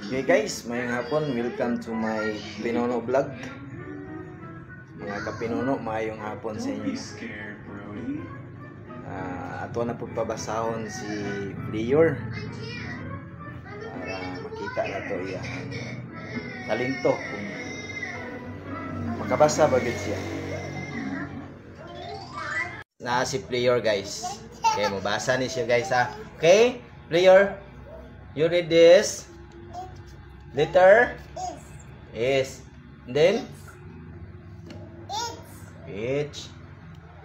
Okay guys, mayong hapon, welcome to my Pinono vlog. Mga kapinuno, mayong hapon sa inyo. Ato na pagpabasahon si Plior para makita na to iya talento kung makabasa bagit siya. Na si Plior guys. Okay, mabasa ni siya guys ha. Okay, Plior, you read this. Letter is. And then H.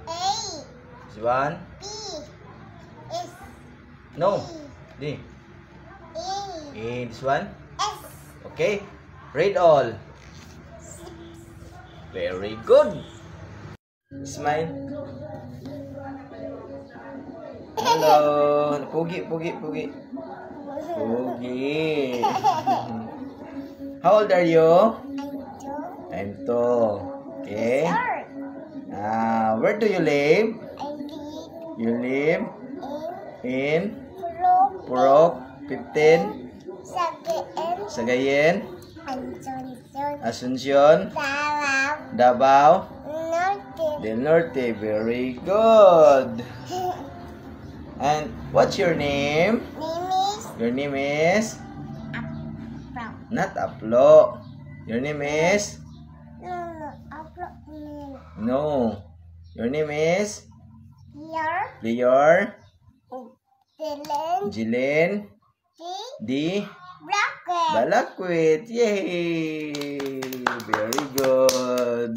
This one. No. D. This one. Okay. Read all. Very good. Smile. Hello. Pugi. How old are you? I'm 2. Okay. Where do you live? You live in Purok 15 Sagayen Asuncion Davao del Norte. Very good. And what's your name? Your name is? Not Aplo. Your name is? No. Your name is? Plior. Jilin. D. Balakwit. Yay! Very good.